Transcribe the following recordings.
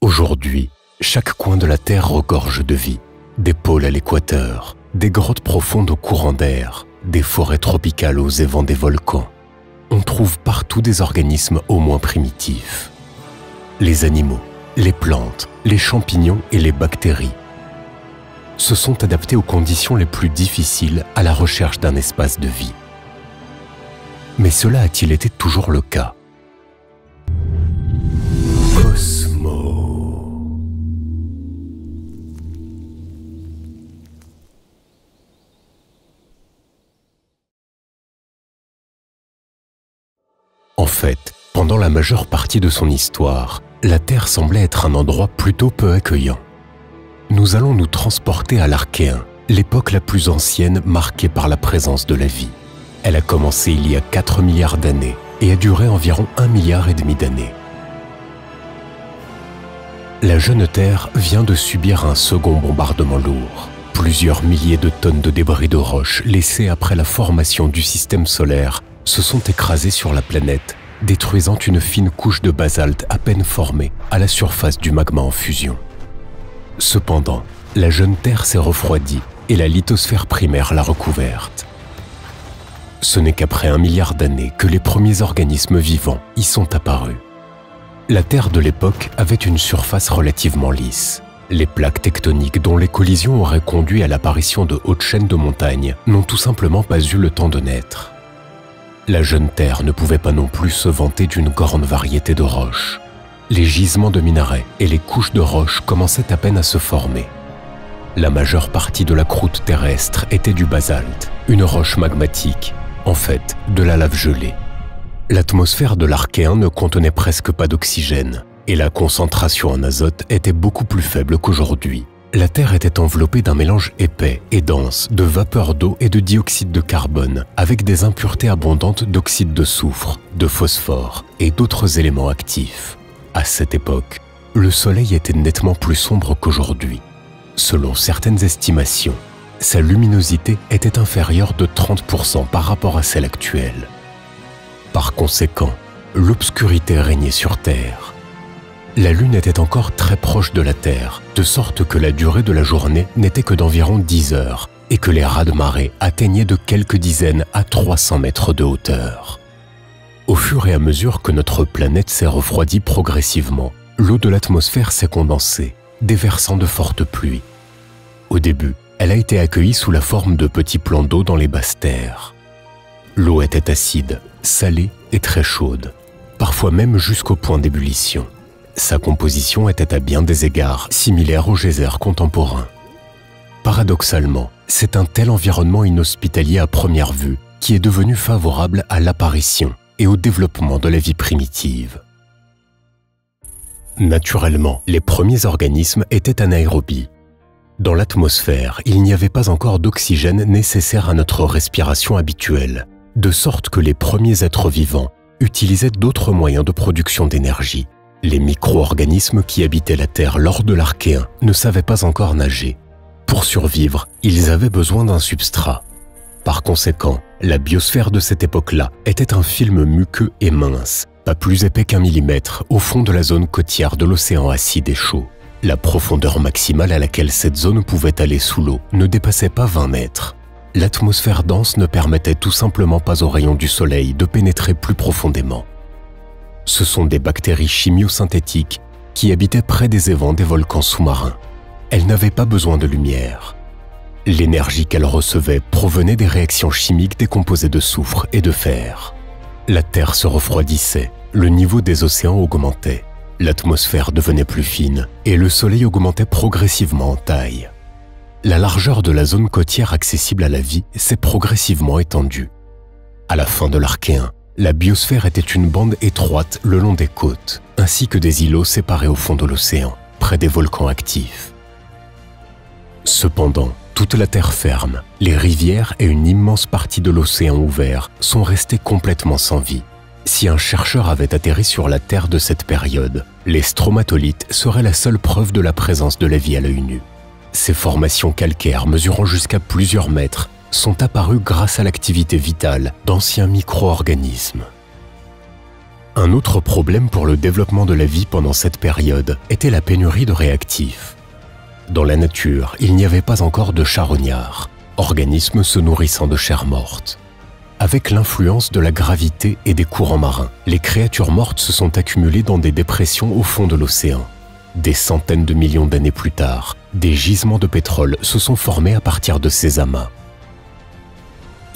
Aujourd'hui, chaque coin de la Terre regorge de vie. Des pôles à l'équateur, des grottes profondes aux courants d'air, des forêts tropicales aux évents des volcans. On trouve partout des organismes au moins primitifs. Les animaux, les plantes, les champignons et les bactéries se sont adaptés aux conditions les plus difficiles à la recherche d'un espace de vie. Mais cela a-t-il été toujours le cas? Cosmo. En fait, pendant la majeure partie de son histoire, la Terre semblait être un endroit plutôt peu accueillant. Nous allons nous transporter à l'Archéen, l'époque la plus ancienne marquée par la présence de la vie. Elle a commencé il y a 4 milliards d'années et a duré environ 1,5 milliard d'années. La jeune Terre vient de subir un second bombardement lourd. Plusieurs milliers de tonnes de débris de roches laissés après la formation du système solaire se sont écrasés sur la planète, détruisant une fine couche de basalte à peine formée à la surface du magma en fusion. Cependant, la jeune Terre s'est refroidie et la lithosphère primaire l'a recouverte. Ce n'est qu'après 1 milliard d'années que les premiers organismes vivants y sont apparus. La Terre de l'époque avait une surface relativement lisse. Les plaques tectoniques dont les collisions auraient conduit à l'apparition de hautes chaînes de montagnes n'ont tout simplement pas eu le temps de naître. La jeune Terre ne pouvait pas non plus se vanter d'une grande variété de roches. Les gisements de minerais et les couches de roches commençaient à peine à se former. La majeure partie de la croûte terrestre était du basalte, une roche magmatique, en fait de la lave gelée. L'atmosphère de l'Archéen ne contenait presque pas d'oxygène, et la concentration en azote était beaucoup plus faible qu'aujourd'hui. La Terre était enveloppée d'un mélange épais et dense de vapeur d'eau et de dioxyde de carbone, avec des impuretés abondantes d'oxyde de soufre, de phosphore et d'autres éléments actifs. À cette époque, le Soleil était nettement plus sombre qu'aujourd'hui. Selon certaines estimations, sa luminosité était inférieure de 30% par rapport à celle actuelle. Par conséquent, l'obscurité régnait sur Terre. La Lune était encore très proche de la Terre, de sorte que la durée de la journée n'était que d'environ 10 heures et que les raz-de-marée atteignaient de quelques dizaines à 300 mètres de hauteur. Au fur et à mesure que notre planète s'est refroidie progressivement, l'eau de l'atmosphère s'est condensée, déversant de fortes pluies. Au début, elle a été accueillie sous la forme de petits plans d'eau dans les basses terres. L'eau était acide, salée et très chaude, parfois même jusqu'au point d'ébullition. Sa composition était à bien des égards similaire au geyser contemporain. Paradoxalement, c'est un tel environnement inhospitalier à première vue qui est devenu favorable à l'apparition et au développement de la vie primitive. Naturellement, les premiers organismes étaient anaérobies. Dans l'atmosphère, il n'y avait pas encore d'oxygène nécessaire à notre respiration habituelle, de sorte que les premiers êtres vivants utilisaient d'autres moyens de production d'énergie. Les micro-organismes qui habitaient la Terre lors de l'Archéen ne savaient pas encore nager. Pour survivre, ils avaient besoin d'un substrat. Par conséquent, la biosphère de cette époque-là était un film muqueux et mince, pas plus épais qu'1 millimètre au fond de la zone côtière de l'océan acide et chaud. La profondeur maximale à laquelle cette zone pouvait aller sous l'eau ne dépassait pas 20 mètres. L'atmosphère dense ne permettait tout simplement pas aux rayons du soleil de pénétrer plus profondément. Ce sont des bactéries chimiosynthétiques qui habitaient près des évents des volcans sous-marins. Elles n'avaient pas besoin de lumière. L'énergie qu'elles recevaient provenait des réactions chimiques des composés de soufre et de fer. La Terre se refroidissait, le niveau des océans augmentait, l'atmosphère devenait plus fine et le Soleil augmentait progressivement en taille. La largeur de la zone côtière accessible à la vie s'est progressivement étendue. À la fin de l'Archéen, la biosphère était une bande étroite le long des côtes, ainsi que des îlots séparés au fond de l'océan, près des volcans actifs. Cependant, toute la terre ferme, les rivières et une immense partie de l'océan ouvert sont restés complètement sans vie. Si un chercheur avait atterri sur la Terre de cette période, les stromatolites seraient la seule preuve de la présence de la vie à l'œil nu. Ces formations calcaires mesurant jusqu'à plusieurs mètres sont apparues grâce à l'activité vitale d'anciens micro-organismes. Un autre problème pour le développement de la vie pendant cette période était la pénurie de réactifs. Dans la nature, il n'y avait pas encore de charognards, organismes se nourrissant de chair morte. Avec l'influence de la gravité et des courants marins, les créatures mortes se sont accumulées dans des dépressions au fond de l'océan. Des centaines de millions d'années plus tard, des gisements de pétrole se sont formés à partir de ces amas.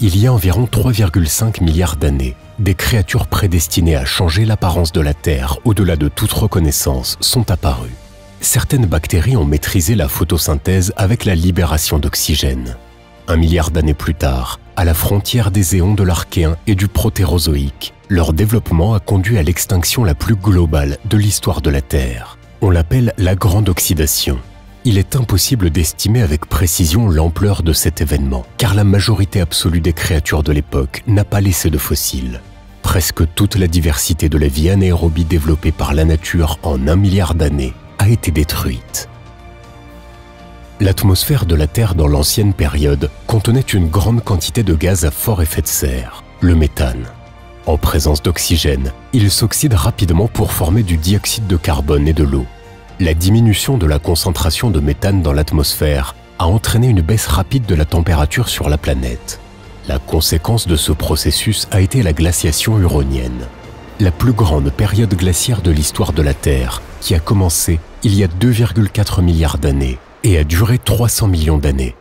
Il y a environ 3,5 milliards d'années, des créatures prédestinées à changer l'apparence de la Terre au-delà de toute reconnaissance sont apparues. Certaines bactéries ont maîtrisé la photosynthèse avec la libération d'oxygène. 1 milliard d'années plus tard, à la frontière des éons de l'Archéen et du Protérozoïque, leur développement a conduit à l'extinction la plus globale de l'histoire de la Terre. On l'appelle la Grande Oxydation. Il est impossible d'estimer avec précision l'ampleur de cet événement, car la majorité absolue des créatures de l'époque n'a pas laissé de fossiles. Presque toute la diversité de la vie anaérobie développée par la nature en 1 milliard d'années a été détruite. L'atmosphère de la Terre dans l'ancienne période contenait une grande quantité de gaz à fort effet de serre, le méthane. En présence d'oxygène, il s'oxyde rapidement pour former du dioxyde de carbone et de l'eau. La diminution de la concentration de méthane dans l'atmosphère a entraîné une baisse rapide de la température sur la planète. La conséquence de ce processus a été la glaciation huronienne, la plus grande période glaciaire de l'histoire de la Terre, qui a commencé il y a 2,4 milliards d'années et a duré 300 millions d'années.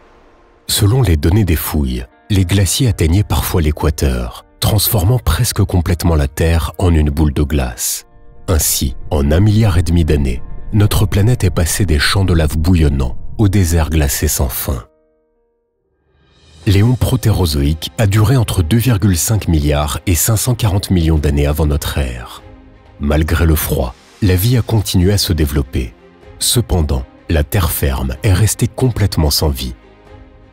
Selon les données des fouilles, les glaciers atteignaient parfois l'équateur, transformant presque complètement la Terre en une boule de glace. Ainsi, en 1,5 milliard d'années, notre planète est passée des champs de lave bouillonnants au désert glacé sans fin. L'éon protérozoïque a duré entre 2,5 milliards et 540 millions d'années avant notre ère. Malgré le froid, la vie a continué à se développer. Cependant, la terre ferme est restée complètement sans vie.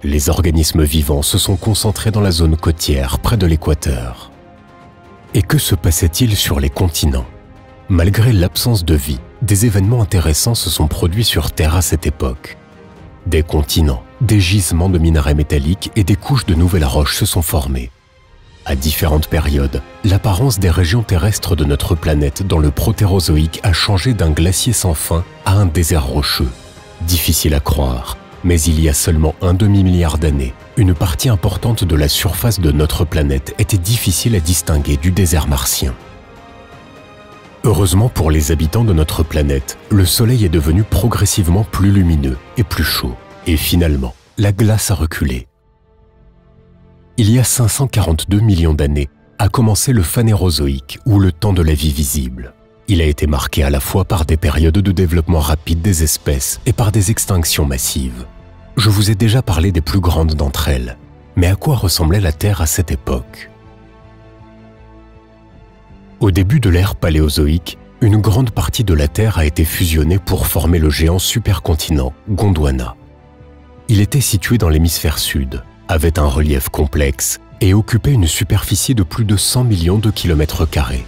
Les organismes vivants se sont concentrés dans la zone côtière près de l'équateur. Et que se passait-il sur les continents? Malgré l'absence de vie, des événements intéressants se sont produits sur Terre à cette époque. Des continents, des gisements de minerais métalliques et des couches de nouvelles roches se sont formés. À différentes périodes, l'apparence des régions terrestres de notre planète dans le Protérozoïque a changé d'un glacier sans fin à un désert rocheux. Difficile à croire, mais il y a seulement un demi-milliard d'années, une partie importante de la surface de notre planète était difficile à distinguer du désert martien. Heureusement pour les habitants de notre planète, le Soleil est devenu progressivement plus lumineux et plus chaud. Et finalement, la glace a reculé. Il y a 542 millions d'années a commencé le Phanérozoïque, ou le temps de la vie visible. Il a été marqué à la fois par des périodes de développement rapide des espèces et par des extinctions massives. Je vous ai déjà parlé des plus grandes d'entre elles. Mais à quoi ressemblait la Terre à cette époque? Au début de l'ère paléozoïque, une grande partie de la Terre a été fusionnée pour former le géant supercontinent Gondwana. Il était situé dans l'hémisphère sud, avait un relief complexe et occupait une superficie de plus de 100 millions de kilomètres carrés.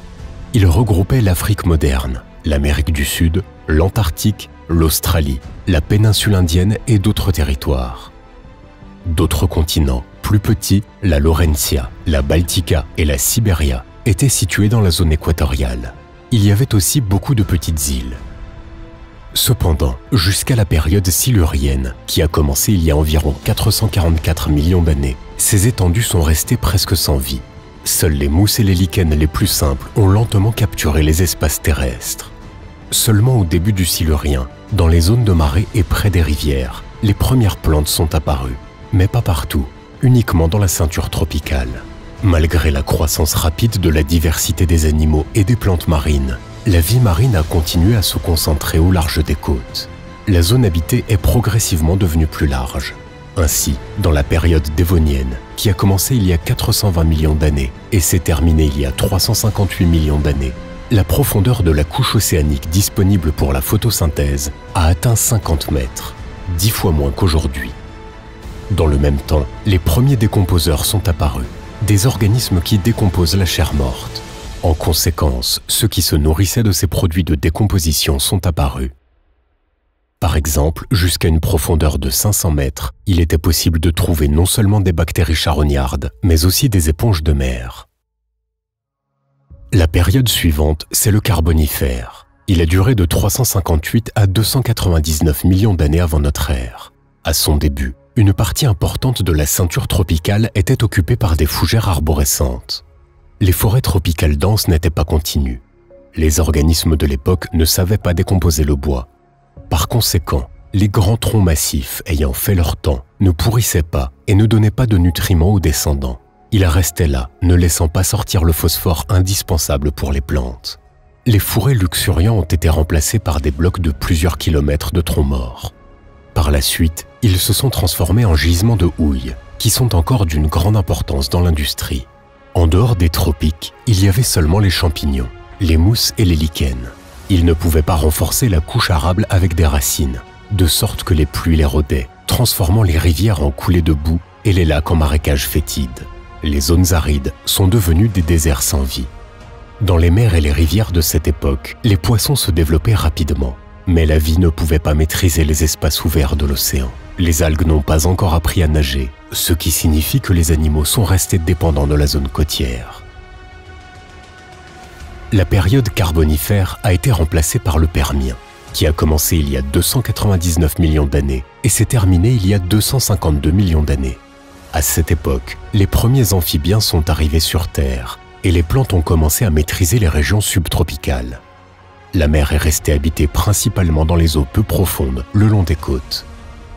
Il regroupait l'Afrique moderne, l'Amérique du Sud, l'Antarctique, l'Australie, la péninsule indienne et d'autres territoires. D'autres continents, plus petits, la Laurentia, la Baltica et la Sibéria, étaient situés dans la zone équatoriale. Il y avait aussi beaucoup de petites îles. Cependant, jusqu'à la période silurienne, qui a commencé il y a environ 444 millions d'années, ces étendues sont restées presque sans vie. Seuls les mousses et les lichens les plus simples ont lentement capturé les espaces terrestres. Seulement au début du Silurien, dans les zones de marée et près des rivières, les premières plantes sont apparues, mais pas partout, uniquement dans la ceinture tropicale. Malgré la croissance rapide de la diversité des animaux et des plantes marines, la vie marine a continué à se concentrer au large des côtes. La zone habitée est progressivement devenue plus large. Ainsi, dans la période dévonienne, qui a commencé il y a 420 millions d'années et s'est terminée il y a 358 millions d'années, la profondeur de la couche océanique disponible pour la photosynthèse a atteint 50 mètres, 10 fois moins qu'aujourd'hui. Dans le même temps, les premiers décomposeurs sont apparus, des organismes qui décomposent la chair morte. En conséquence, ceux qui se nourrissaient de ces produits de décomposition sont apparus. Par exemple, jusqu'à une profondeur de 500 mètres, il était possible de trouver non seulement des bactéries charognardes, mais aussi des éponges de mer. La période suivante, c'est le Carbonifère. Il a duré de 358 à 299 millions d'années avant notre ère. À son début, une partie importante de la ceinture tropicale était occupée par des fougères arborescentes. Les forêts tropicales denses n'étaient pas continues. Les organismes de l'époque ne savaient pas décomposer le bois. Par conséquent, les grands troncs massifs ayant fait leur temps ne pourrissaient pas et ne donnaient pas de nutriments aux descendants. Ils restaient là, ne laissant pas sortir le phosphore indispensable pour les plantes. Les fourrés luxuriants ont été remplacés par des blocs de plusieurs kilomètres de troncs morts. Par la suite, ils se sont transformés en gisements de houille, qui sont encore d'une grande importance dans l'industrie. En dehors des tropiques, il y avait seulement les champignons, les mousses et les lichens. Ils ne pouvaient pas renforcer la couche arable avec des racines, de sorte que les pluies les rodaient, transformant les rivières en coulées de boue et les lacs en marécages fétides. Les zones arides sont devenues des déserts sans vie. Dans les mers et les rivières de cette époque, les poissons se développaient rapidement, mais la vie ne pouvait pas maîtriser les espaces ouverts de l'océan. Les algues n'ont pas encore appris à nager, ce qui signifie que les animaux sont restés dépendants de la zone côtière. La période Carbonifère a été remplacée par le Permien, qui a commencé il y a 299 millions d'années et s'est terminé il y a 252 millions d'années. À cette époque, les premiers amphibiens sont arrivés sur Terre et les plantes ont commencé à maîtriser les régions subtropicales. La mer est restée habitée principalement dans les eaux peu profondes, le long des côtes.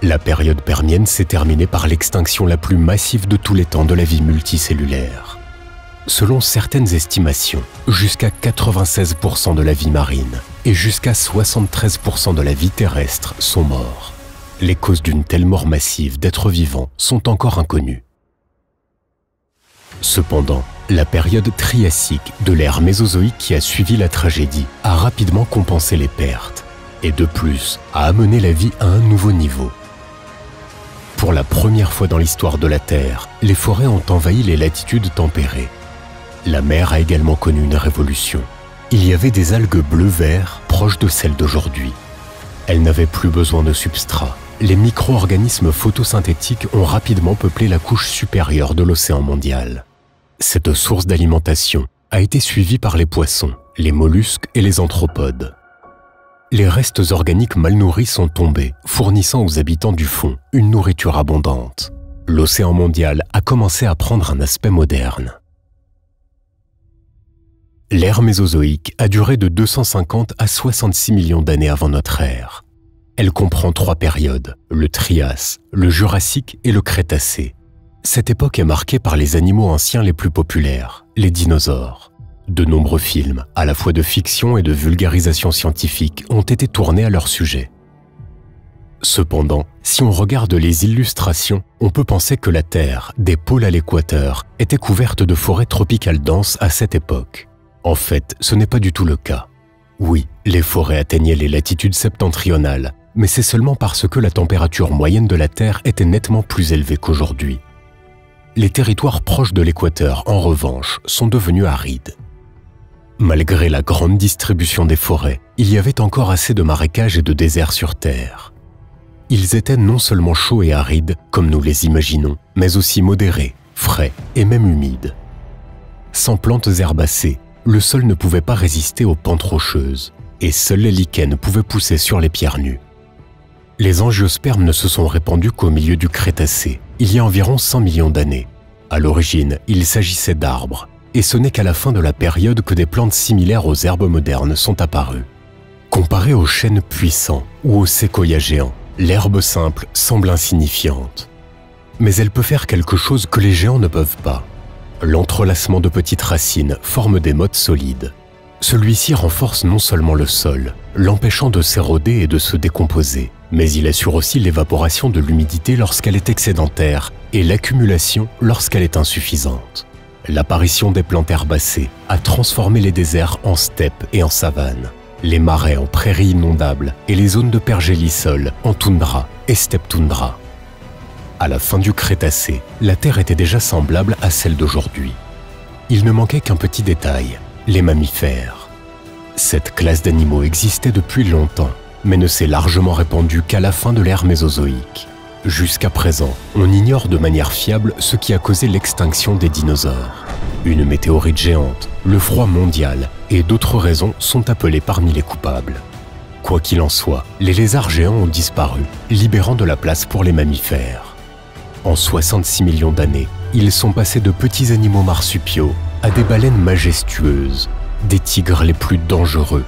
La période permienne s'est terminée par l'extinction la plus massive de tous les temps de la vie multicellulaire. Selon certaines estimations, jusqu'à 96% de la vie marine et jusqu'à 73% de la vie terrestre sont morts. Les causes d'une telle mort massive d'êtres vivants sont encore inconnues. Cependant, la période triassique de l'ère mésozoïque qui a suivi la tragédie a rapidement compensé les pertes et de plus a amené la vie à un nouveau niveau. Pour la première fois dans l'histoire de la Terre, les forêts ont envahi les latitudes tempérées. La mer a également connu une révolution. Il y avait des algues bleu-vert proches de celles d'aujourd'hui. Elles n'avaient plus besoin de substrat. Les micro-organismes photosynthétiques ont rapidement peuplé la couche supérieure de l'océan mondial. Cette source d'alimentation a été suivie par les poissons, les mollusques et les anthropodes. Les restes organiques mal nourris sont tombés, fournissant aux habitants du fond une nourriture abondante. L'océan mondial a commencé à prendre un aspect moderne. L'ère mésozoïque a duré de 250 à 66 millions d'années avant notre ère. Elle comprend 3 périodes, le Trias, le Jurassique et le Crétacé. Cette époque est marquée par les animaux anciens les plus populaires, les dinosaures. De nombreux films, à la fois de fiction et de vulgarisation scientifique, ont été tournés à leur sujet. Cependant, si on regarde les illustrations, on peut penser que la Terre, des pôles à l'équateur, était couverte de forêts tropicales denses à cette époque. En fait, ce n'est pas du tout le cas. Oui, les forêts atteignaient les latitudes septentrionales, mais c'est seulement parce que la température moyenne de la Terre était nettement plus élevée qu'aujourd'hui. Les territoires proches de l'équateur, en revanche, sont devenus arides. Malgré la grande distribution des forêts, il y avait encore assez de marécages et de déserts sur Terre. Ils étaient non seulement chauds et arides, comme nous les imaginons, mais aussi modérés, frais et même humides. Sans plantes herbacées, le sol ne pouvait pas résister aux pentes rocheuses, et seuls les lichens pouvaient pousser sur les pierres nues. Les angiospermes ne se sont répandus qu'au milieu du Crétacé, il y a environ 100 millions d'années. À l'origine, il s'agissait d'arbres, et ce n'est qu'à la fin de la période que des plantes similaires aux herbes modernes sont apparues. Comparée aux chênes puissants ou aux séquoias géants, l'herbe simple semble insignifiante. Mais elle peut faire quelque chose que les géants ne peuvent pas. L'entrelacement de petites racines forme des mottes solides. Celui-ci renforce non seulement le sol, l'empêchant de s'éroder et de se décomposer, mais il assure aussi l'évaporation de l'humidité lorsqu'elle est excédentaire et l'accumulation lorsqu'elle est insuffisante. L'apparition des plantes herbacées a transformé les déserts en steppes et en savanes, les marais en prairies inondables et les zones de pergélisol en toundra et steppe-toundra. À la fin du Crétacé, la Terre était déjà semblable à celle d'aujourd'hui. Il ne manquait qu'un petit détail, les mammifères. Cette classe d'animaux existait depuis longtemps, mais ne s'est largement répandue qu'à la fin de l'ère mésozoïque. Jusqu'à présent, on ignore de manière fiable ce qui a causé l'extinction des dinosaures. Une météorite géante, le froid mondial et d'autres raisons sont appelées parmi les coupables. Quoi qu'il en soit, les lézards géants ont disparu, libérant de la place pour les mammifères. En 66 millions d'années, ils sont passés de petits animaux marsupiaux à des baleines majestueuses, des tigres les plus dangereux,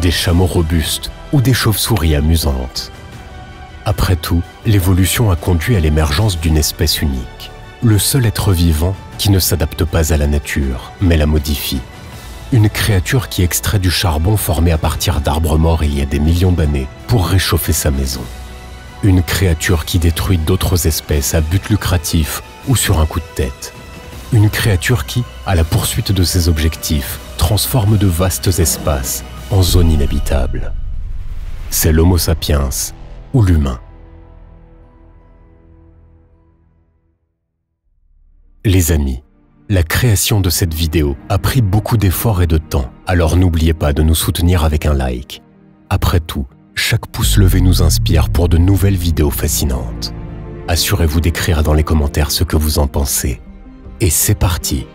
des chameaux robustes ou des chauves-souris amusantes. Après tout, l'évolution a conduit à l'émergence d'une espèce unique, le seul être vivant qui ne s'adapte pas à la nature, mais la modifie. Une créature qui extrait du charbon formé à partir d'arbres morts il y a des millions d'années pour réchauffer sa maison. Une créature qui détruit d'autres espèces à but lucratif ou sur un coup de tête. Une créature qui, à la poursuite de ses objectifs, transforme de vastes espaces en zones inhabitables. C'est l'Homo sapiens ou l'humain. Les amis, la création de cette vidéo a pris beaucoup d'efforts et de temps, alors n'oubliez pas de nous soutenir avec un like. Après tout, chaque pouce levé nous inspire pour de nouvelles vidéos fascinantes. Assurez-vous d'écrire dans les commentaires ce que vous en pensez. Et c'est parti